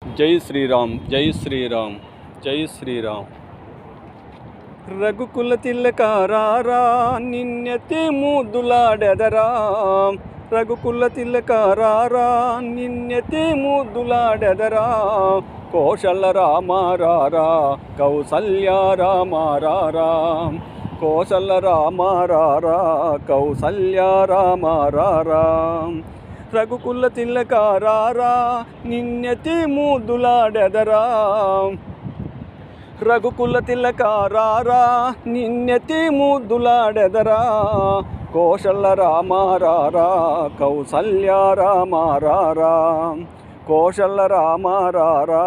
జై శ్రీరామ్, జై శ్రీరామ్, జై శ్రీరామ్. రఘుకుల తిలకారారా నిన్నెత్తి ముద్దులాడెదరా, రఘుకుల తిలకారారా నిన్నెత్తి ముద్దులాడెదరా. కోశల రామారారా కౌసల్య రామారారా, కోశల రామారారా కౌసల్య రామారారా. రఘుకుల తిలకారారా నిన్నెత్తి ముద్దులాడెదరా, రఘుకుల తిలకారారా నిన్నెత్తి ముద్దులాడెదరా. కోశల రామారారా కౌసల్య రామారారా, కోశల రామారారా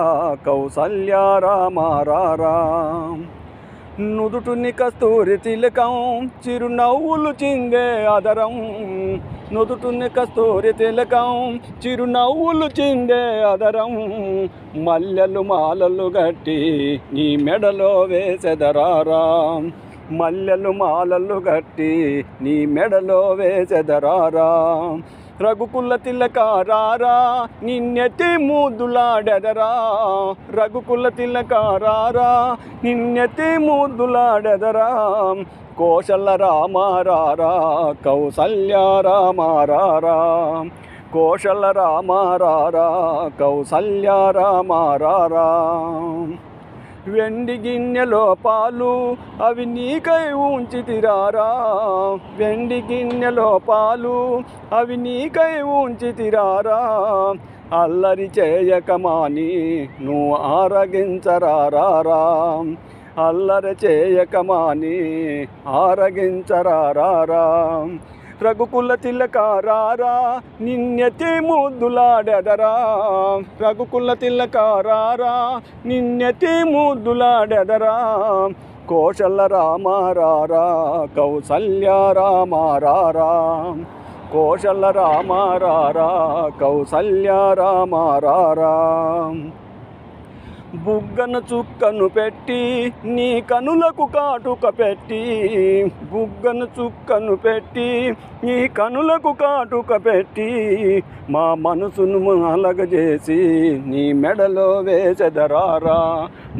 కౌసల్య రామారారా. నుదుటుని కస్తూరి తిలకం చిరునవ్వులు చిందే అదరం, నుదుటుని కస్తూరి తిలకం చిరునవ్వులు చిందే అదరం. మల్లెలు మాలలు గట్టి నీ మెడలో వేసెదరారా, మల్లెలు మాలలు గట్టి నీ మెడలో వేసెదరారా. రఘుకుల తిలకారారా నిన్నెత్తి ముద్దులాడెదరా, రఘుకుల తిలకారారా నిన్నెత్తి ముద్దులాడెదరా. కోశల రామారారా కౌసల్య రామారారా, కోశల రామారారా కౌసల్య రామారారా. వెండి గిన్నెలో పాలు అవి నీకై ఉంచితిరారా, వెండి గిన్నెలో పాలు అవి నీకై ఉంచితిరారా. అల్లరి చేయకమాని నువ్వు ఆరగించరారా, అల్లరి చేయకమాని ఆరగించరారా. రఘుకుల తిలకారారా నిన్నెత్తి ముద్దులాడెదరా, రఘుకుల తిలకారారా నిన్నెత్తి ముద్దులాడెదరా. కోశల రామారారా కౌసల్య రామారారా, కోశల రామారారా కౌసల్య రామారారా. బుగ్గను చుక్కను పెట్టి నీ కనులకు కాటుక పెట్టి, బుగ్గను చుక్కను పెట్టి నీ కనులకు కాటుక పెట్టి. మా మనసును మాలగజేసి నీ మెడలో వేసెదరారా,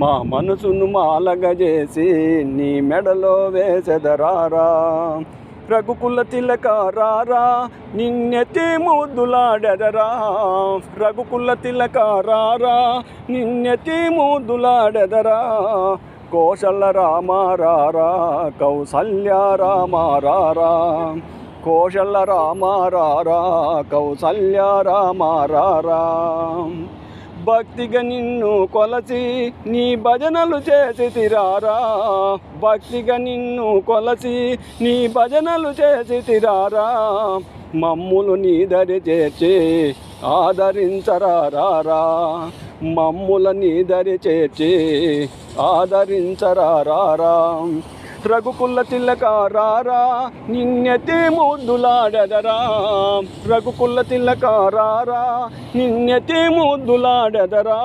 మా మనసును మాలగజేసి నీ మెడలో వేసెదరారా. రఘుకుల తిలకారారా నిన్నెత్తి ముద్దులాడెదరా, రఘుకుల తిలకారారా నిన్నెత్తి ముద్దులాడెదరా. కోశల రామారారా కౌసల్య రామారారా, కోశల రామారారా కౌసల్య రామారారా. భక్తిగా నిన్ను కొలసి నీ భజనలు చేసితిరారా, భక్తిగా నిన్ను కొలసి నీ భజనలు చేసితిరారా. మమ్ములు నీ దరి చేర్చి ఆదరించరారా, మమ్ముల నీ దరి చేర్చి ఆదరించరారా. రఘుకుల తిలకారారా నిన్నెత్తి ముద్దులాడెదరా, రఘుకుల తిలకారారా నిన్నెత్తి ముద్దులాడెదరా.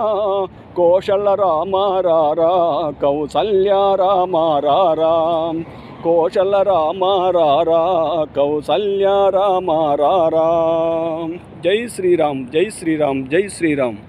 కోశల రామారారా కౌసల్య రామారారా, కోశల రామారారా కౌసల్య రామారారా. జై శ్రీరామ్, జై శ్రీరామ్, జై శ్రీరామ్.